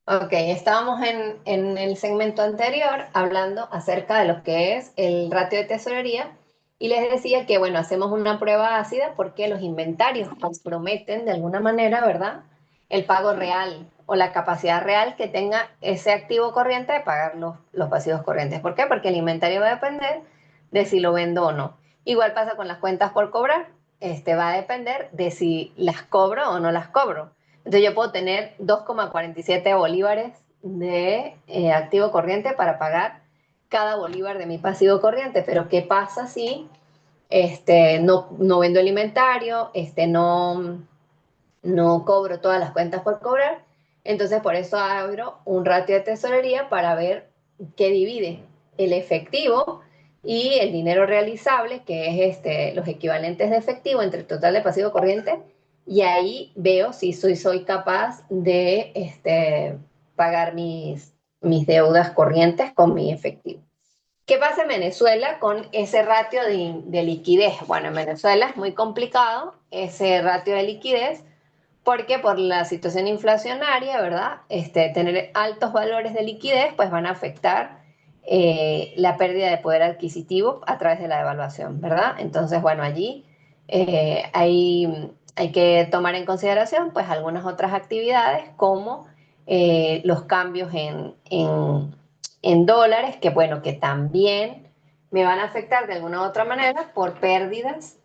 Ok, estábamos en el segmento anterior hablando acerca de lo que es el ratio de tesorería y les decía que, bueno, hacemos una prueba ácida porque los inventarios comprometen de alguna manera, ¿verdad? El pago real o la capacidad real que tenga ese activo corriente de pagar los pasivos corrientes. ¿Por qué? Porque el inventario va a depender de si lo vendo o no. Igual pasa con las cuentas por cobrar. Va a depender de si las cobro o no las cobro. Entonces yo puedo tener 2,47 bolívares de activo corriente para pagar cada bolívar de mi pasivo corriente, pero ¿qué pasa si no vendo el inventario, no cobro todas las cuentas por cobrar? Entonces por eso abro un ratio de tesorería para ver qué divide el efectivo y el dinero realizable, que es los equivalentes de efectivo entre el total de pasivo corriente, y ahí veo si soy capaz de pagar mis deudas corrientes con mi efectivo. ¿Qué pasa en Venezuela con ese ratio de liquidez? Bueno, en Venezuela es muy complicado ese ratio de liquidez porque por la situación inflacionaria, ¿verdad? Tener altos valores de liquidez, pues van a afectar la pérdida de poder adquisitivo a través de la devaluación, ¿verdad? Entonces, bueno, allí hay que tomar en consideración, pues, algunas otras actividades como los cambios en dólares, que, bueno, que también me van a afectar de alguna u otra manera por pérdidas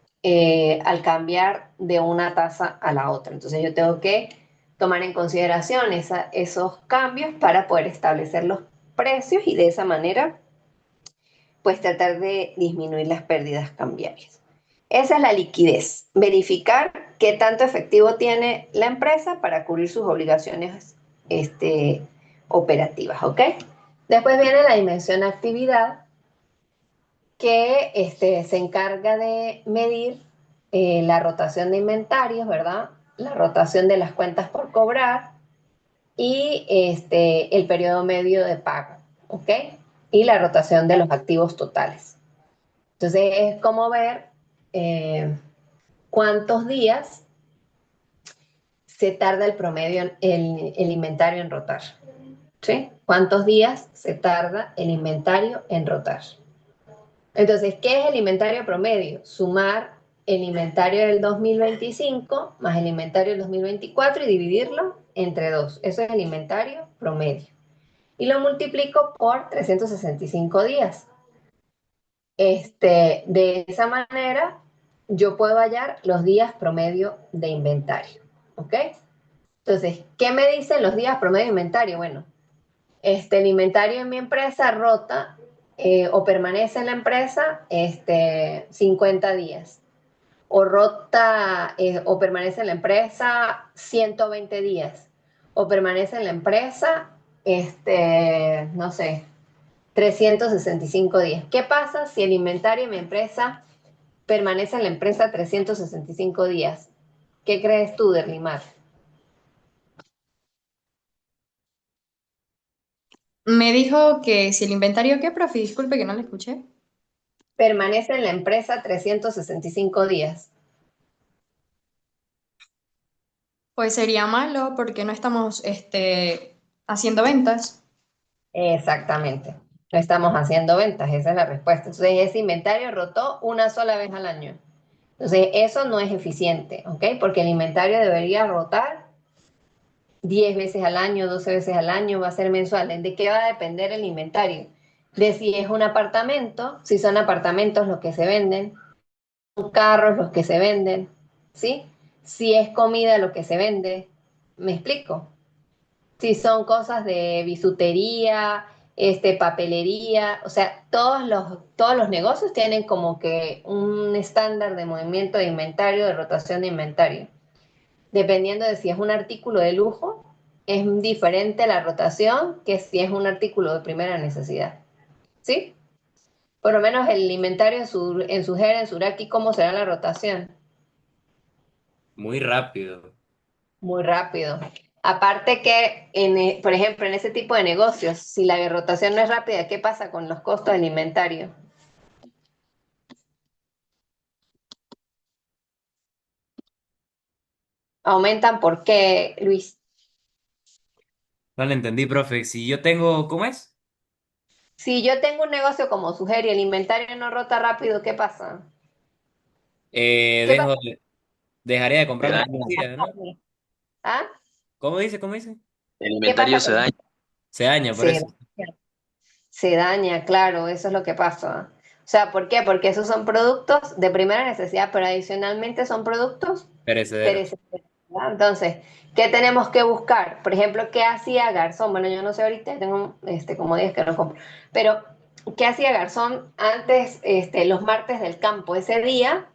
al cambiar de una tasa a la otra. Entonces yo tengo que tomar en consideración esos cambios para poder establecer los precios y de esa manera pues tratar de disminuir las pérdidas cambiarias. Esa es la liquidez, verificar qué tanto efectivo tiene la empresa para cubrir sus obligaciones operativas, ¿ok? Después viene la dimensión actividad, que se encarga de medir la rotación de inventarios, ¿verdad? La rotación de las cuentas por cobrar y el periodo medio de pago, ¿ok? Y la rotación de los activos totales. Entonces es como ver eh, cuántos días se tarda el promedio, el inventario en rotar, ¿sí? ¿Cuántos días se tarda el inventario en rotar? Entonces, ¿qué es el inventario promedio? Sumar el inventario del 2025 más el inventario del 2024 y dividirlo entre 2. Eso es el inventario promedio. Y lo multiplico por 365 días. De esa manera, yo puedo hallar los días promedio de inventario. ¿Ok? Entonces, ¿qué me dicen los días promedio de inventario? Bueno, el inventario en mi empresa rota o permanece en la empresa 50 días o rota o permanece en la empresa 120 días o permanece en la empresa no sé, 365 días. ¿Qué pasa si el inventario en mi empresa permanece en la empresa 365 días? ¿Qué crees tú, Derlimar? Me dijo que si el inventario, ¿qué, profe? Disculpe que no le escuché. Permanece en la empresa 365 días. Pues sería malo porque no estamos haciendo ventas. Exactamente. No estamos haciendo ventas, esa es la respuesta. Entonces, ese inventario rotó una sola vez al año. Entonces, eso no es eficiente, ¿ok? Porque el inventario debería rotar 10 veces al año, 12 veces al año, va a ser mensual. ¿De qué va a depender el inventario? De si es un apartamento, si son apartamentos los que se venden, son carros los que se venden, ¿sí? Si es comida lo que se vende. ¿Me explico? Si son cosas de bisutería, papelería, o sea, todos los negocios tienen como que un estándar de movimiento de inventario, de rotación de inventario. Dependiendo de si es un artículo de lujo, es diferente la rotación que si es un artículo de primera necesidad. ¿Sí? Por lo menos el inventario en su Sujera, en Suraki, ¿cómo será la rotación? Muy rápido. Muy rápido. Aparte que, por ejemplo, en ese tipo de negocios, si la rotación no es rápida, ¿qué pasa con los costos del inventario? ¿Aumentan por qué, Luis? No le entendí, profe. Si yo tengo, ¿cómo es? Si yo tengo un negocio como Sugerio y el inventario no rota rápido, ¿qué pasa? ¿Qué pasa? Dejaré de Se comprar daña, mercancía, ¿no? ¿Ah? ¿Cómo dice? ¿Cómo dice? el ¿Qué inventario pasa se con daña. Se daña por se eso. daña? Se daña, claro, eso es lo que pasa. O sea, ¿por qué? Porque esos son productos de primera necesidad, pero adicionalmente son productos Perecedero. perecederos, ¿verdad? Entonces, ¿qué tenemos que buscar? Por ejemplo, ¿qué hacía Garzón? Bueno, yo no sé ahorita, tengo como 10 que no compro, pero ¿qué hacía Garzón antes, los martes del campo? Ese día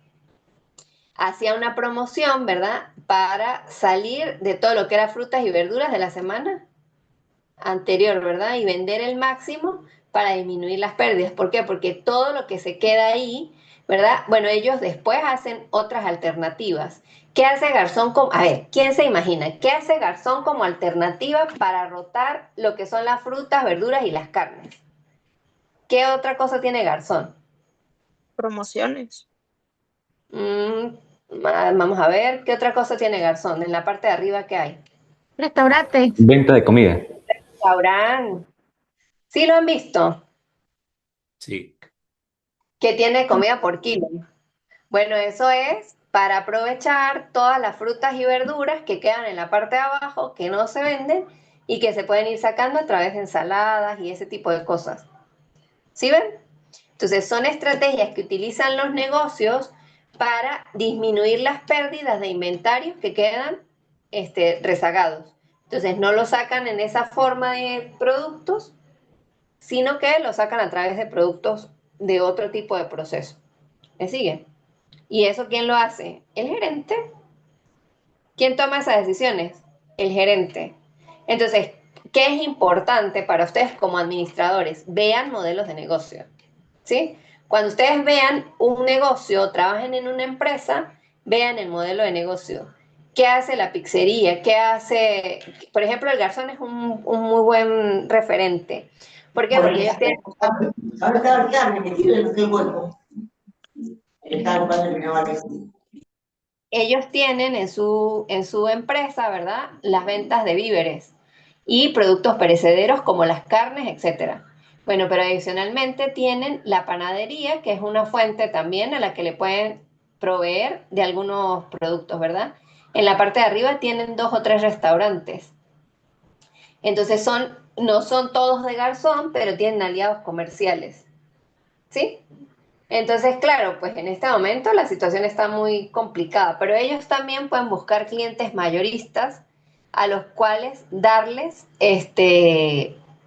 hacía una promoción, ¿verdad? Para salir de todo lo que era frutas y verduras de la semana anterior, ¿verdad? Y vender el máximo para disminuir las pérdidas. ¿Por qué? Porque todo lo que se queda ahí, ¿verdad? Bueno, ellos después hacen otras alternativas. ¿Qué hace Garzón como, a ver, ¿quién se imagina? ¿Qué hace Garzón como alternativa para rotar lo que son las frutas, verduras y las carnes? ¿Qué otra cosa tiene Garzón? Promociones. Mm, vamos a ver, ¿qué otra cosa tiene Garzón? En la parte de arriba, ¿qué hay? Restaurante. Venta de comida. Restaurante. ¿Sí lo han visto? Sí. Que tiene comida por kilo. Bueno, eso es para aprovechar todas las frutas y verduras que quedan en la parte de abajo, que no se venden y que se pueden ir sacando a través de ensaladas y ese tipo de cosas. ¿Sí ven? Entonces, son estrategias que utilizan los negocios para disminuir las pérdidas de inventarios que quedan rezagados. Entonces, no lo sacan en esa forma de productos, sino que lo sacan a través de productos de otro tipo de proceso. ¿Me sigue? ¿Y eso quién lo hace? El gerente. ¿Quién toma esas decisiones? El gerente. Entonces, ¿qué es importante para ustedes como administradores? Vean modelos de negocio. ¿Sí? Cuando ustedes vean un negocio, trabajen en una empresa, vean el modelo de negocio. ¿Qué hace la pizzería? ¿Qué hace? Por ejemplo, el Garzón es un muy buen referente. ¿Por qué? Porque ellos tienen, Ahora estaba el carne, me tiré en el hueco. Estaba cuando terminaba de decir. ellos tienen en su empresa, ¿verdad? Las ventas de víveres y productos perecederos como las carnes, etcétera. Bueno, pero adicionalmente tienen la panadería, que es una fuente también a la que le pueden proveer de algunos productos, ¿verdad? En la parte de arriba tienen 2 o 3 restaurantes. Entonces no son todos de Garzón, pero tienen aliados comerciales, ¿sí? Entonces, claro, pues en este momento la situación está muy complicada, pero ellos también pueden buscar clientes mayoristas a los cuales darles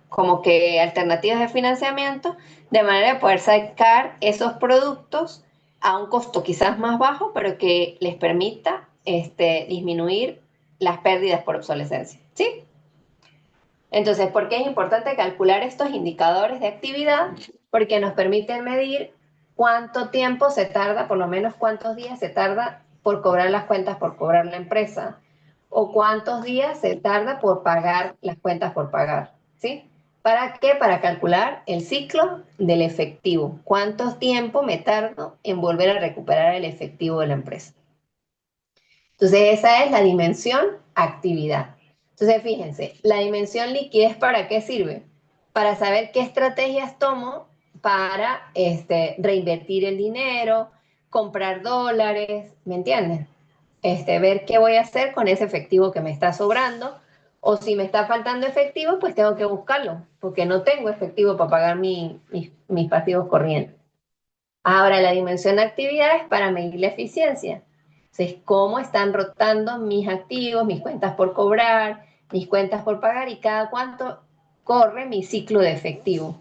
como que alternativas de financiamiento de manera de poder sacar esos productos a un costo quizás más bajo, pero que les permita disminuir las pérdidas por obsolescencia, ¿sí? Entonces, ¿por qué es importante calcular estos indicadores de actividad? Porque nos permiten medir cuánto tiempo se tarda, por lo menos cuántos días se tarda por cobrar las cuentas por cobrar la empresa, o cuántos días se tarda por pagar las cuentas por pagar, ¿sí? ¿Para qué? Para calcular el ciclo del efectivo. ¿Cuánto tiempo me tardo en volver a recuperar el efectivo de la empresa? Entonces, esa es la dimensión actividad. Entonces, fíjense, la dimensión liquidez, ¿para qué sirve? Para saber qué estrategias tomo para reinvertir el dinero, comprar dólares, ¿me entienden? Ver qué voy a hacer con ese efectivo que me está sobrando, o si me está faltando efectivo, pues tengo que buscarlo, porque no tengo efectivo para pagar mis pasivos corrientes. Ahora, la dimensión de actividad es para medir la eficiencia. Entonces, cómo están rotando mis activos, mis cuentas por cobrar, mis cuentas por pagar y cada cuánto corre mi ciclo de efectivo.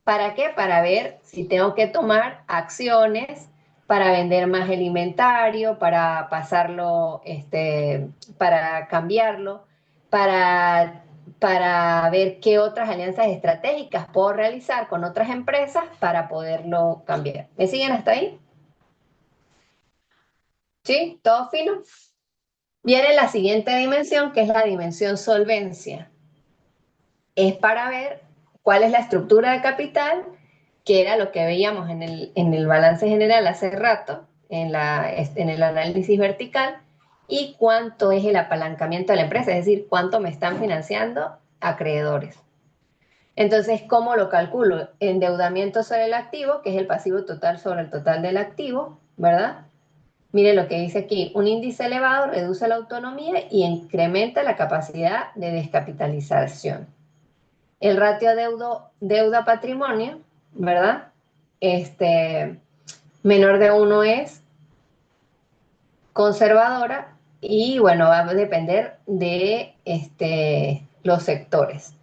¿Para qué? Para ver si tengo que tomar acciones para vender más el inventario, para pasarlo, para cambiarlo, para, para ver qué otras alianzas estratégicas puedo realizar con otras empresas para poderlo cambiar. ¿Me siguen hasta ahí? ¿Sí? ¿Todo fino? Viene la siguiente dimensión, que es la dimensión solvencia. Es para ver cuál es la estructura de capital, que era lo que veíamos en el balance general hace rato, en el análisis vertical, y cuánto es el apalancamiento de la empresa, es decir, cuánto me están financiando acreedores. Entonces, ¿cómo lo calculo? Endeudamiento sobre el activo, que es el pasivo total sobre el total del activo, ¿verdad? Mire lo que dice aquí, un índice elevado reduce la autonomía y incrementa la capacidad de descapitalización. El ratio deuda-patrimonio, ¿verdad? Menor de 1 es conservadora y bueno, va a depender de los sectores.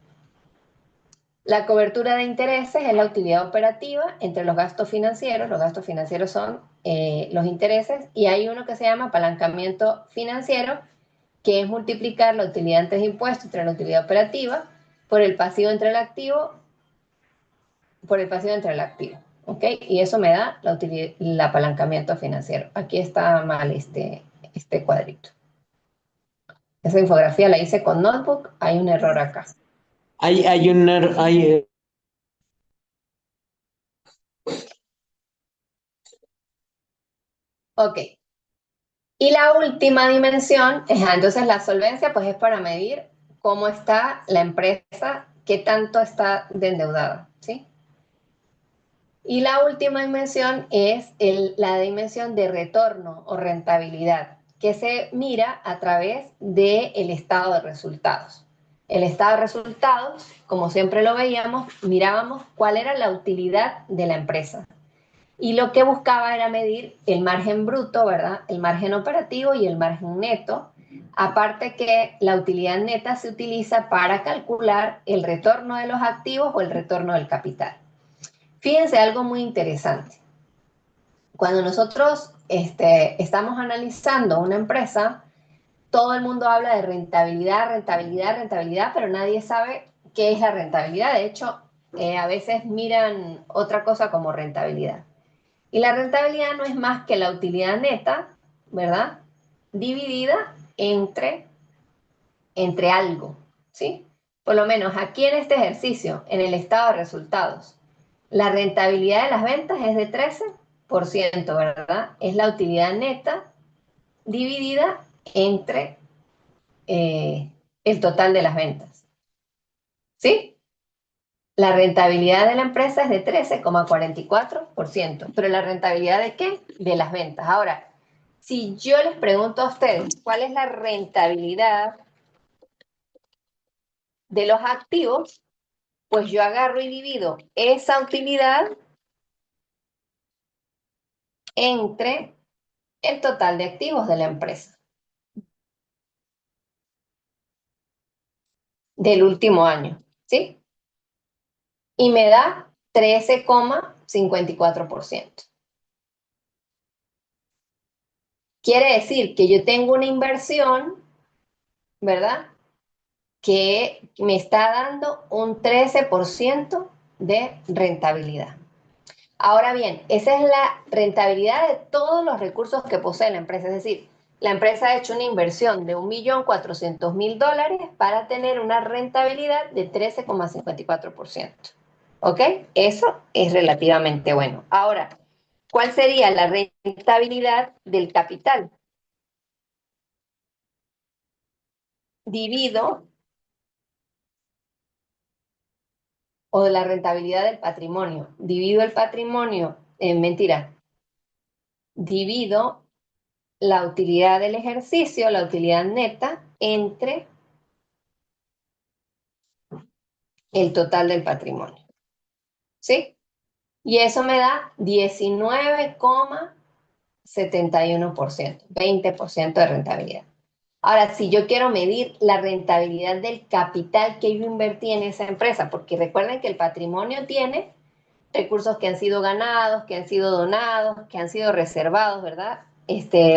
La cobertura de intereses es la utilidad operativa entre los gastos financieros son los intereses, y hay uno que se llama apalancamiento financiero, que es multiplicar la utilidad antes de impuestos entre la utilidad operativa por el pasivo entre el activo, ¿ok? Y eso me da el apalancamiento financiero. Aquí está mal este cuadrito. Esa infografía la hice con notebook, hay un error acá. Hay un hay, Ok. Y la última dimensión es, entonces la solvencia pues es para medir cómo está la empresa, qué tanto está de endeudada, ¿sí? Y la última dimensión es la dimensión de retorno o rentabilidad, que se mira a través del estado de resultados. El estado de resultados, como siempre lo veíamos, mirábamos cuál era la utilidad de la empresa. Y lo que buscaba era medir el margen bruto, ¿verdad? El margen operativo y el margen neto. Aparte que la utilidad neta se utiliza para calcular el retorno de los activos o el retorno del capital. Fíjense algo muy interesante. Cuando nosotros estamos analizando una empresa, todo el mundo habla de rentabilidad, rentabilidad, rentabilidad, pero nadie sabe qué es la rentabilidad. De hecho, a veces miran otra cosa como rentabilidad. Y la rentabilidad no es más que la utilidad neta, ¿verdad? Dividida entre algo, ¿sí? Por lo menos aquí en este ejercicio, en el estado de resultados, la rentabilidad de las ventas es de 13%, ¿verdad? Es la utilidad neta dividida entre el total de las ventas, ¿sí? La rentabilidad de la empresa es de 13,44%, pero ¿la rentabilidad de qué? De las ventas. Ahora, si yo les pregunto a ustedes cuál es la rentabilidad de los activos, pues yo agarro y divido esa utilidad entre el total de activos de la empresa del último año, ¿sí? Y me da 13,54%. Quiere decir que yo tengo una inversión, ¿verdad? Que me está dando un 13% de rentabilidad. Ahora bien, esa es la rentabilidad de todos los recursos que posee la empresa. Es decir, la empresa ha hecho una inversión de $1.400.000 para tener una rentabilidad de 13,54%. ¿Ok? Eso es relativamente bueno. Ahora, ¿cuál sería la rentabilidad del capital? Divido, o de la rentabilidad del patrimonio. Divido el patrimonio, mentira, divido la utilidad del ejercicio, la utilidad neta, entre el total del patrimonio. ¿Sí? Y eso me da 19,71%, 20% de rentabilidad. Ahora, si yo quiero medir la rentabilidad del capital que yo invertí en esa empresa, porque recuerden que el patrimonio tiene recursos que han sido ganados, que han sido donados, que han sido reservados, ¿verdad?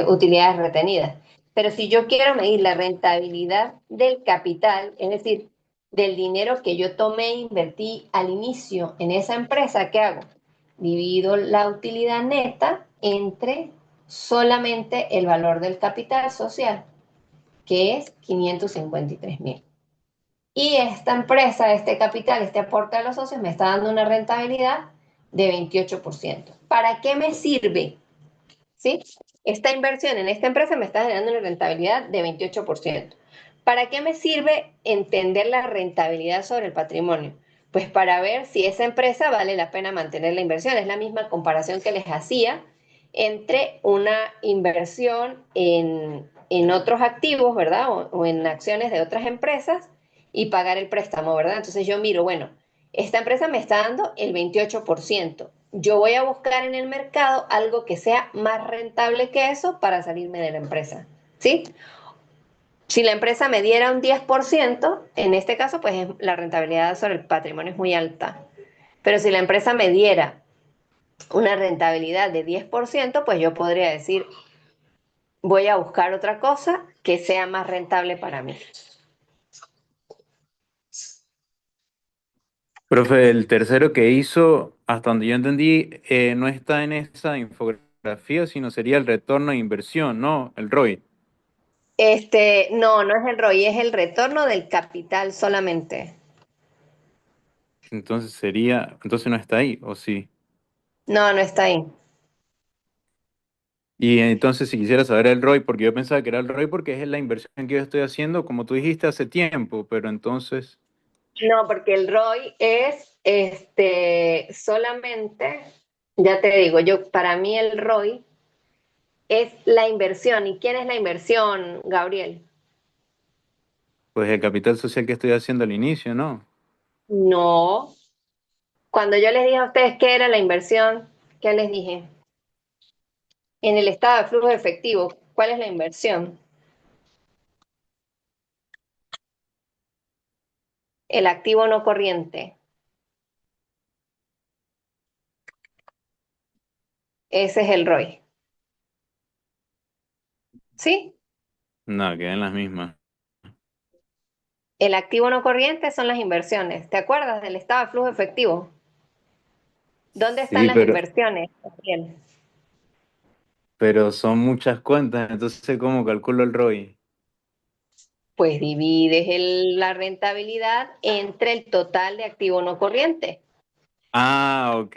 Utilidades retenidas. Pero si yo quiero medir la rentabilidad del capital, es decir, del dinero que yo tomé e invertí al inicio en esa empresa, ¿qué hago? Divido la utilidad neta entre solamente el valor del capital social, que es 553.000. Y esta empresa, este capital, este aporte a los socios me está dando una rentabilidad de 28%. ¿Para qué me sirve? ¿Sí? Esta inversión en esta empresa me está generando una rentabilidad de 28%. ¿Para qué me sirve entender la rentabilidad sobre el patrimonio? Pues para ver si esa empresa vale la pena mantener la inversión. Es la misma comparación que les hacía entre una inversión en otros activos, ¿verdad? O en acciones de otras empresas y pagar el préstamo, ¿verdad? Entonces yo miro, bueno, esta empresa me está dando el 28%. Yo voy a buscar en el mercado algo que sea más rentable que eso para salirme de la empresa, ¿sí? Si la empresa me diera un 10%, en este caso, pues la rentabilidad sobre el patrimonio es muy alta. Pero si la empresa me diera una rentabilidad de 10%, pues yo podría decir, voy a buscar otra cosa que sea más rentable para mí. Profe, el tercero que hizo, hasta donde yo entendí, no está en esa infografía, sino sería el retorno de inversión, ¿no? El ROI. No, no es el ROI, es el retorno del capital solamente. Entonces no está ahí, ¿o sí? No, no está ahí. Y entonces si quisiera saber el ROI, porque yo pensaba que era el ROI porque es la inversión que yo estoy haciendo, como tú dijiste hace tiempo, pero entonces, No, porque el ROI es solamente, ya te digo, para mí el ROI es la inversión. ¿Y quién es la inversión, Gabriel? pues el capital social que estoy haciendo al inicio, ¿no? No. Cuando yo les dije a ustedes qué era la inversión, ¿qué les dije? En el estado de flujo de efectivo, ¿cuál es la inversión? El activo no corriente. Ese es el ROI. ¿Sí? No, quedan las mismas. El activo no corriente son las inversiones. ¿Te acuerdas del estado de flujo de efectivo? ¿Dónde están Sí, las inversiones, Gabriel? pero son muchas cuentas, entonces ¿cómo calculo el ROI? Pues divides la rentabilidad entre el total de activo no corriente, Ah, ok,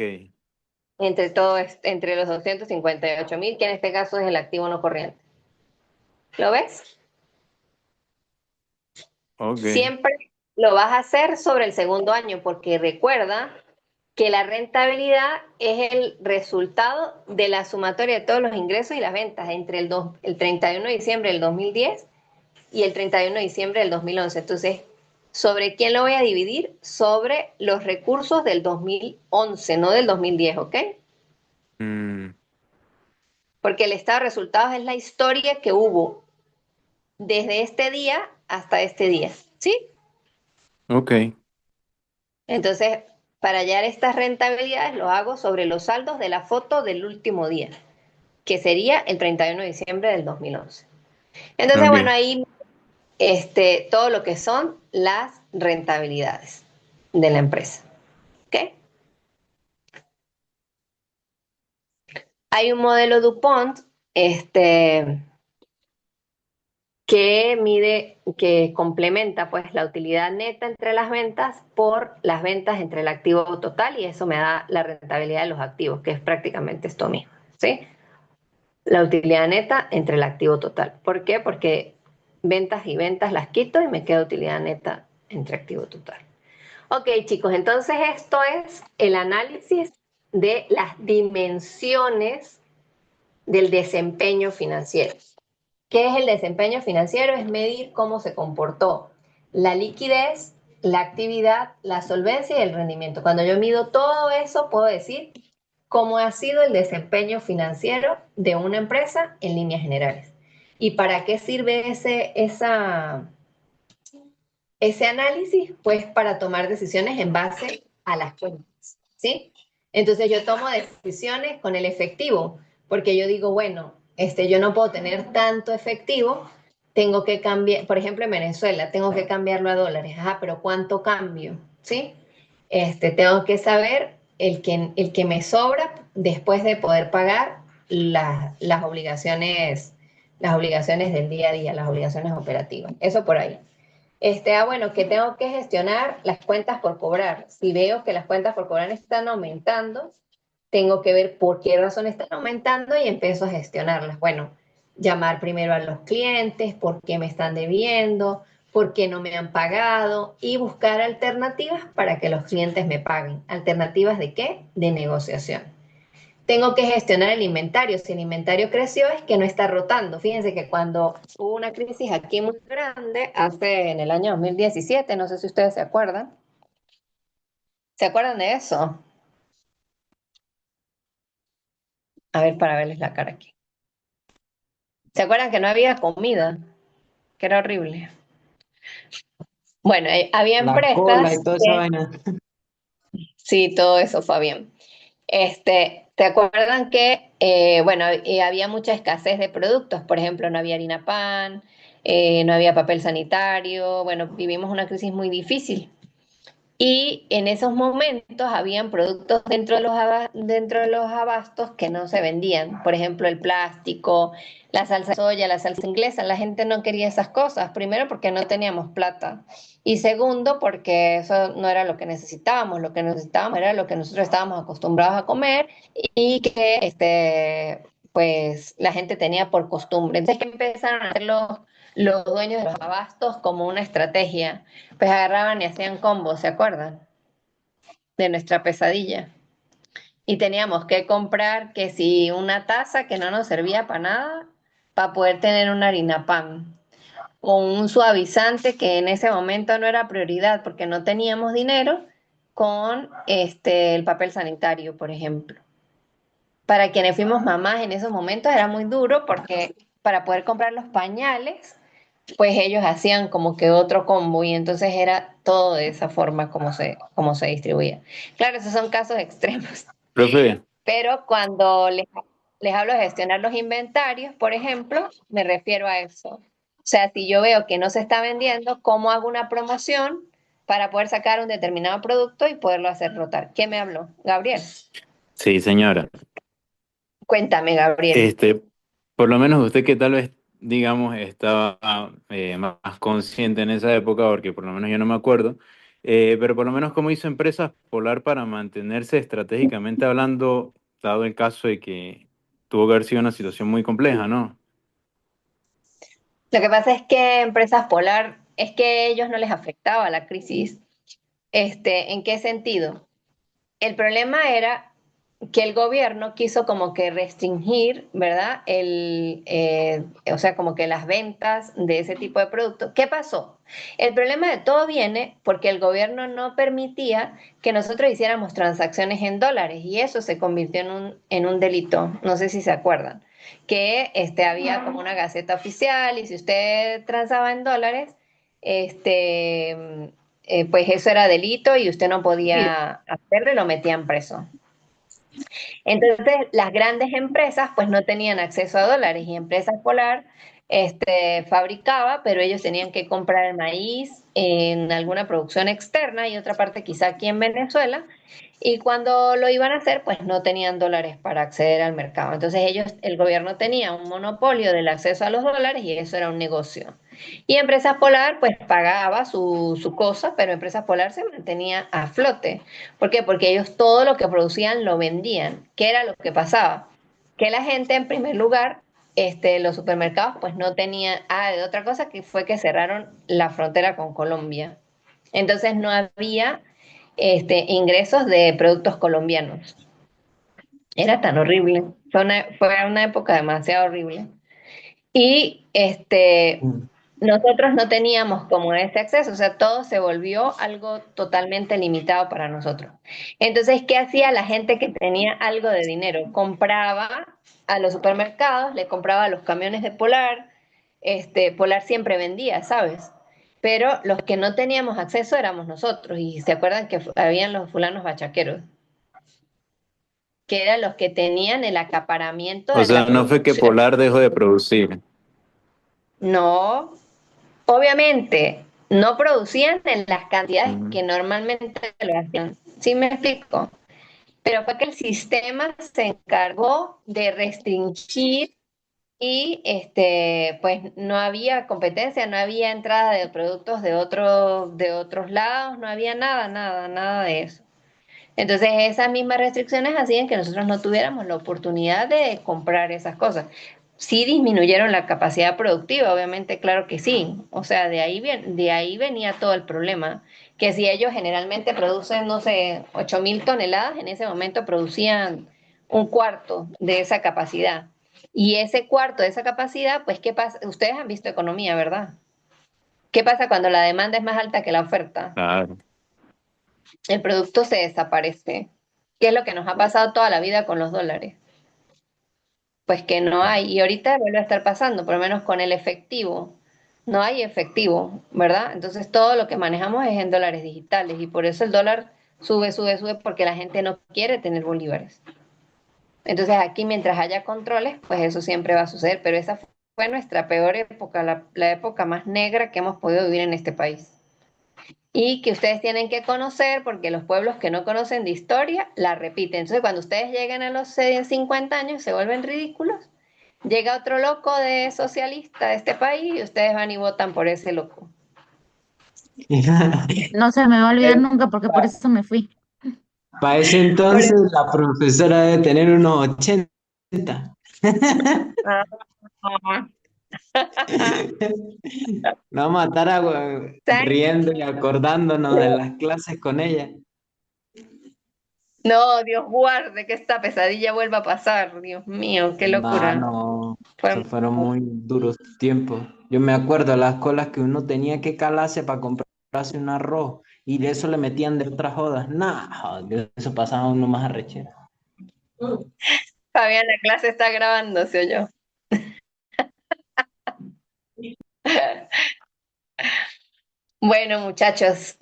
entre los 258.000, que en este caso es el activo no corriente. ¿Lo ves? ok. Siempre lo vas a hacer sobre el segundo año, porque recuerda que la rentabilidad es el resultado de la sumatoria de todos los ingresos y las ventas entre el 31 de diciembre del 2010 y el 31 de diciembre del 2011. Entonces, ¿sobre quién lo voy a dividir? Sobre los recursos del 2011, no del 2010, ¿ok? Mm, Porque el estado de resultados es la historia que hubo desde este día hasta este día, ¿sí? ok, Entonces, para hallar estas rentabilidades lo hago sobre los saldos de la foto del último día, que sería el 31 de diciembre del 2011. Entonces, bueno, ok. ahí todo lo que son las rentabilidades de la empresa. ¿Ok? Hay un modelo DuPont que complementa pues la utilidad neta entre las ventas por las ventas entre el activo total y eso me da la rentabilidad de los activos, que es prácticamente esto mismo, ¿sí? La utilidad neta entre el activo total. ¿Por qué? Porque ventas y ventas las quito y me queda utilidad neta entre activo total. Ok, chicos, entonces esto es el análisis de las dimensiones del desempeño financiero. ¿Qué es el desempeño financiero? Es medir cómo se comportó la liquidez, la actividad, la solvencia y el rendimiento. Cuando yo mido todo eso, puedo decir cómo ha sido el desempeño financiero de una empresa en líneas generales. ¿Y para qué sirve ese análisis? Pues para tomar decisiones en base a las cuentas, ¿sí? Entonces yo tomo decisiones con el efectivo, porque yo digo, bueno, yo no puedo tener tanto efectivo, tengo que cambiar, por ejemplo, en Venezuela, tengo que cambiarlo a dólares, ajá, pero ¿cuánto cambio? ¿Sí? Tengo que saber el que me sobra después de poder pagar las obligaciones del día a día, las obligaciones operativas. Eso por ahí. Bueno, que tengo que gestionar las cuentas por cobrar. Si veo que las cuentas por cobrar están aumentando, tengo que ver por qué razón están aumentando y empiezo a gestionarlas. Bueno, llamar primero a los clientes, por qué me están debiendo, por qué no me han pagado y buscar alternativas para que los clientes me paguen. ¿Alternativas de qué? De negociación. Tengo que gestionar el inventario. Si el inventario creció es que no está rotando. Fíjense que cuando hubo una crisis aquí muy grande, en el año 2017, no sé si ustedes se acuerdan. ¿Se acuerdan de eso? A ver, para verles la cara aquí. ¿Se acuerdan que no había comida? Que era horrible. Bueno, había La cola y empresas toda esa que, vaina. sí, todo eso fue bien. ¿Se acuerdan que, bueno, había mucha escasez de productos? Por ejemplo, no había harina pan, no había papel sanitario, bueno, vivimos una crisis muy difícil. Y en esos momentos habían productos dentro de los abastos que no se vendían. Por ejemplo, el plástico, la salsa de soya, la salsa inglesa. La gente no quería esas cosas. Primero porque no teníamos plata. Y segundo porque eso no era lo que necesitábamos. Lo que necesitábamos era lo que nosotros estábamos acostumbrados a comer y que pues la gente tenía por costumbre. Entonces, ¿qué empezaron a hacer los dueños de los abastos como una estrategia? Pues agarraban y hacían combos, ¿se acuerdan? De nuestra pesadilla. Y teníamos que comprar que si una taza que no nos servía para nada, para poder tener una harina pan. O un suavizante que en ese momento no era prioridad porque no teníamos dinero, con el papel sanitario, por ejemplo. Para quienes fuimos mamás en esos momentos era muy duro porque para poder comprar los pañales pues ellos hacían como que otro combo y entonces era todo de esa forma como se distribuía. Claro, esos son casos extremos, Profe, pero cuando les hablo de gestionar los inventarios, por ejemplo, me refiero a eso. O sea, si yo veo que no se está vendiendo, ¿cómo hago una promoción para poder sacar un determinado producto y poderlo hacer rotar? ¿Qué me habló? Gabriel. sí, señora. Cuéntame, Gabriel. Este, por lo menos usted que tal vez, digamos, estaba más consciente en esa época, porque por lo menos yo no me acuerdo, pero por lo menos cómo hizo Empresas Polar para mantenerse estratégicamente hablando, dado el caso de que tuvo que haber sido una situación muy compleja, ¿no? Lo que pasa es que Empresas Polar, es que a ellos no les afectaba la crisis. ¿En qué sentido? El problema era que el gobierno quiso como que restringir, ¿verdad? O sea, como que las ventas de ese tipo de productos. ¿Qué pasó? El problema de todo viene porque el gobierno no permitía que nosotros hiciéramos transacciones en dólares y eso se convirtió en un delito. No sé si se acuerdan. Que había como una gaceta oficial y si usted transaba en dólares, pues eso era delito y usted no podía hacerlo y lo metían preso. Entonces, las grandes empresas pues no tenían acceso a dólares y Empresas Polar fabricaba, pero ellos tenían que comprar el maíz en alguna producción externa y otra parte quizá aquí en Venezuela. Y cuando lo iban a hacer, pues no tenían dólares para acceder al mercado. Entonces el gobierno tenía un monopolio del acceso a los dólares y eso era un negocio. Y Empresas Polar pues pagaba su cosa, pero Empresas Polar se mantenía a flote. ¿Por qué? Porque ellos todo lo que producían lo vendían. ¿Qué era lo que pasaba? Que la gente, en primer lugar, los supermercados, pues no tenían. De otra cosa que fue que cerraron la frontera con Colombia. Entonces no había ingresos de productos colombianos. Era tan horrible. Fue una época demasiado horrible. Y Mm. nosotros no teníamos como ese acceso, o sea, todo se volvió algo totalmente limitado para nosotros. Entonces, ¿qué hacía la gente que tenía algo de dinero? Compraba a los supermercados, le compraba a los camiones de Polar, Polar siempre vendía, ¿sabes? Pero los que no teníamos acceso éramos nosotros, y se acuerdan que habían los fulanos bachaqueros, que eran los que tenían el acaparamiento O de sea, la no fue que producción. Polar dejó de producir. No, obviamente, no producían en las cantidades Ujú. que normalmente lo hacían. ¿Sí me explico? Pero fue que el sistema se encargó de restringir y pues no había competencia, no había entrada de productos de otros lados, no había nada de eso. Entonces esas mismas restricciones hacían que nosotros no tuviéramos la oportunidad de comprar esas cosas. sí disminuyeron la capacidad productiva, obviamente, claro que sí. O sea, de ahí venía todo el problema. Que si ellos generalmente producen, no sé, 8.000 toneladas, en ese momento producían un cuarto de esa capacidad. Y ese cuarto de esa capacidad, pues, ¿qué pasa? Ustedes han visto economía, ¿verdad? ¿Qué pasa cuando la demanda es más alta que la oferta? Claro. El producto se desaparece. ¿Qué es lo que nos ha pasado toda la vida con los dólares? Pues que no hay, y ahorita vuelve a estar pasando, por lo menos con el efectivo. No hay efectivo, ¿verdad? Entonces todo lo que manejamos es en dólares digitales y por eso el dólar sube, porque la gente no quiere tener bolívares. Entonces aquí mientras haya controles, pues eso siempre va a suceder, pero esa fue nuestra peor época, la época más negra que hemos podido vivir en este país. Y que ustedes tienen que conocer, porque los pueblos que no conocen de historia la repiten. Entonces, cuando ustedes lleguen a los 50 años, se vuelven ridículos. Llega otro loco de socialista de este país y ustedes van y votan por ese loco. No se me va a olvidar nunca porque por eso me fui. Para ese Por entonces eso. la profesora debe tener unos 80. Nos vamos a estar ¿Saben? riendo y acordándonos de las clases con ella. No, Dios guarde que esta pesadilla vuelva a pasar. Dios mío, qué No, locura. no, Fue- esos fueron muy duros tiempos. Yo me acuerdo de las colas que uno tenía que calarse para comprarse un arroz y de eso le metían de otras jodas. Nah, de eso pasaba uno más arrechera. Fabián, la clase está grabando, ¿se oyó? Bueno, muchachos,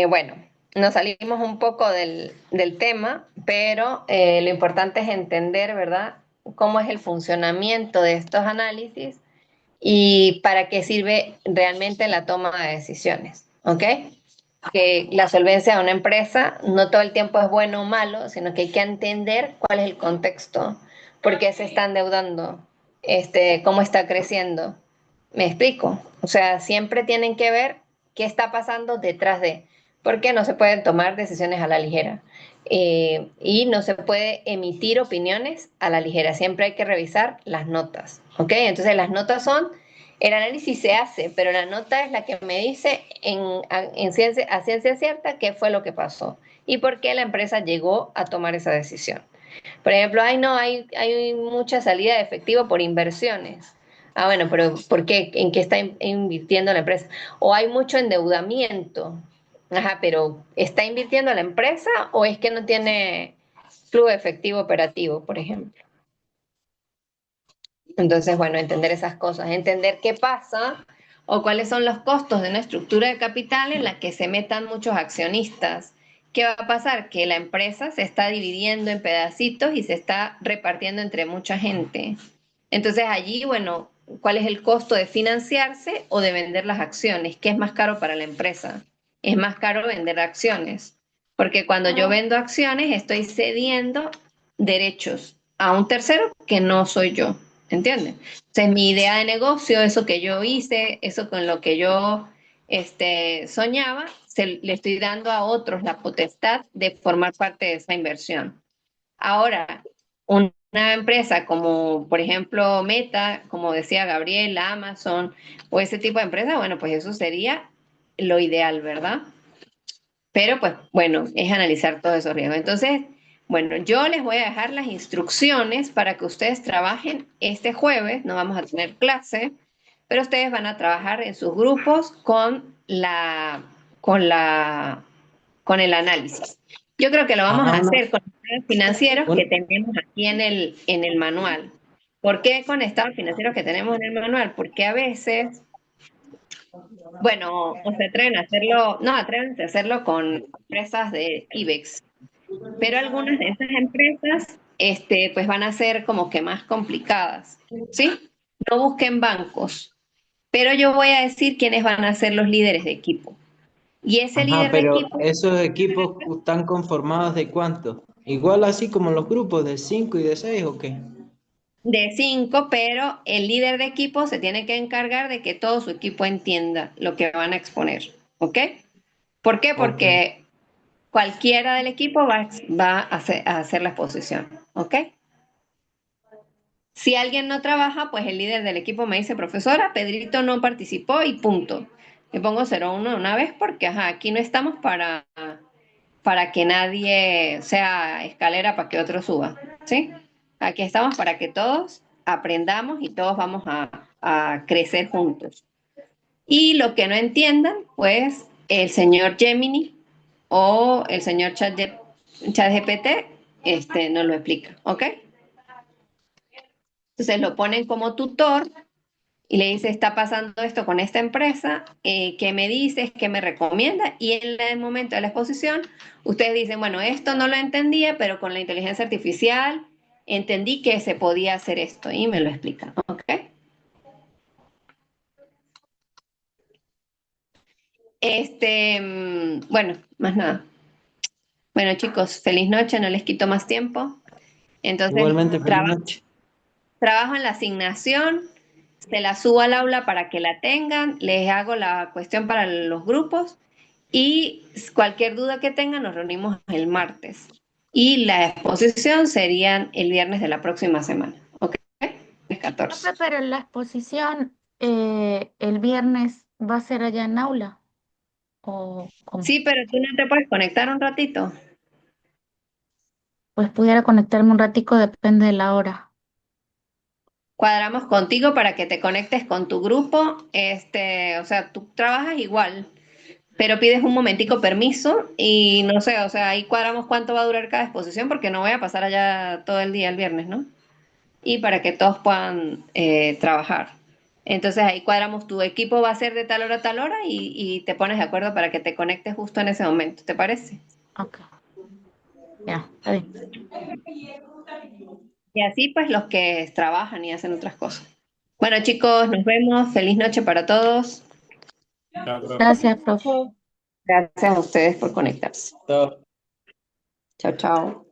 bueno, nos salimos un poco del tema, pero lo importante es entender, ¿verdad?, cómo es el funcionamiento de estos análisis y para qué sirve realmente la toma de decisiones, ¿ok? Que la solvencia de una empresa no todo el tiempo es bueno o malo, sino que hay que entender cuál es el contexto, por qué se está endeudando, cómo está creciendo. ¿Me explico? O sea, siempre tienen que ver qué está pasando detrás de, porque no se pueden tomar decisiones a la ligera. Y no se puede emitir opiniones a la ligera, siempre hay que revisar las notas, ¿ok? Entonces las notas son, el análisis se hace, pero la nota es la que me dice a ciencia cierta qué fue lo que pasó y por qué la empresa llegó a tomar esa decisión. Por ejemplo, ay no, hay mucha salida de efectivo por inversiones. Ah, bueno, pero ¿por qué? ¿En qué está invirtiendo la empresa? O hay mucho endeudamiento. Ajá, pero ¿está invirtiendo la empresa o es que no tiene flujo efectivo operativo, por ejemplo? Entonces, bueno, entender esas cosas, entender qué pasa o cuáles son los costos de una estructura de capital en la que se metan muchos accionistas. ¿Qué va a pasar? Que la empresa se está dividiendo en pedacitos y se está repartiendo entre mucha gente. Entonces allí, bueno, ¿cuál es el costo de financiarse o de vender las acciones? ¿Qué es más caro para la empresa? Es más caro vender acciones, porque cuando yo vendo acciones estoy cediendo derechos a un tercero que no soy yo. ¿Entienden? Entonces, mi idea de negocio, eso que yo hice, eso con lo que yo soñaba, le estoy dando a otros la potestad de formar parte de esa inversión. Ahora, una empresa como, por ejemplo, Meta, como decía Gabriel, Amazon, o ese tipo de empresa, bueno, pues eso sería lo ideal, ¿verdad? Pero pues bueno, es analizar todos esos riesgos. Entonces, bueno, yo les voy a dejar las instrucciones para que ustedes trabajen este jueves, no vamos a tener clase, pero ustedes van a trabajar en sus grupos con el análisis. Yo creo que lo vamos a Ah, hacer con estados financieros que un- tenemos aquí en el manual. ¿Por qué con estados financieros que tenemos en el manual? Porque a veces bueno, o se atreven a hacerlo, no, atrévense a hacerlo con empresas de IBEX, pero algunas de esas empresas, pues van a ser como que más complicadas, ¿sí? No busquen bancos, pero yo voy a decir quiénes van a ser los líderes de equipo. Y ese Ajá, líder de pero equipo esos equipos están conformados ¿de cuánto? Igual así como los grupos de 5 y de 6 ¿o qué? de 5, pero el líder de equipo se tiene que encargar de que todo su equipo entienda lo que van a exponer, ¿ok? ¿Por qué? Ok. Porque cualquiera del equipo va a hacer la exposición, ¿ok? Si alguien no trabaja, pues el líder del equipo me dice, profesora, Pedrito no participó y punto. Le pongo 0-1 de una vez porque, ajá, aquí no estamos para que nadie sea escalera para que otro suba, ¿sí? Aquí estamos para que todos aprendamos y todos vamos a crecer juntos. Y lo que no entiendan, pues el señor Gemini o el señor ChatGPT nos lo explica, ¿ok? Entonces lo ponen como tutor y le dice, está pasando esto con esta empresa, ¿qué me dices? ¿Qué me recomienda? Y en el momento de la exposición, ustedes dicen, bueno, esto no lo entendía, pero con la inteligencia artificial entendí que se podía hacer esto y me lo explican, ¿ok? Bueno, más nada. Bueno, chicos, feliz noche, no les quito más tiempo. Entonces, Igualmente, feliz noche. trabajo en la asignación, se la subo al aula para que la tengan, les hago la cuestión para los grupos y cualquier duda que tengan nos reunimos el martes. Y la exposición serían el viernes de la próxima semana, ¿ok? El 14. Profe, pero la exposición el viernes va a ser allá en aula. ¿O cómo? Sí, pero tú no te puedes conectar un ratito. Pues pudiera conectarme un ratico, depende de la hora. Cuadramos contigo para que te conectes con tu grupo. O sea, tú trabajas igual, pero pides un momentico permiso y no sé, o sea, ahí cuadramos cuánto va a durar cada exposición porque no voy a pasar allá todo el día el viernes, ¿no? Y para que todos puedan trabajar. Entonces ahí cuadramos, tu equipo va a ser de tal hora a tal hora y te pones de acuerdo para que te conectes justo en ese momento, ¿te parece? Ok, ya, está bien. Y así pues los que trabajan y hacen otras cosas. Bueno chicos, nos vemos, feliz noche para todos. Chao, profe. Gracias, profe. Gracias a ustedes por conectarse. Chao. Chao, chao.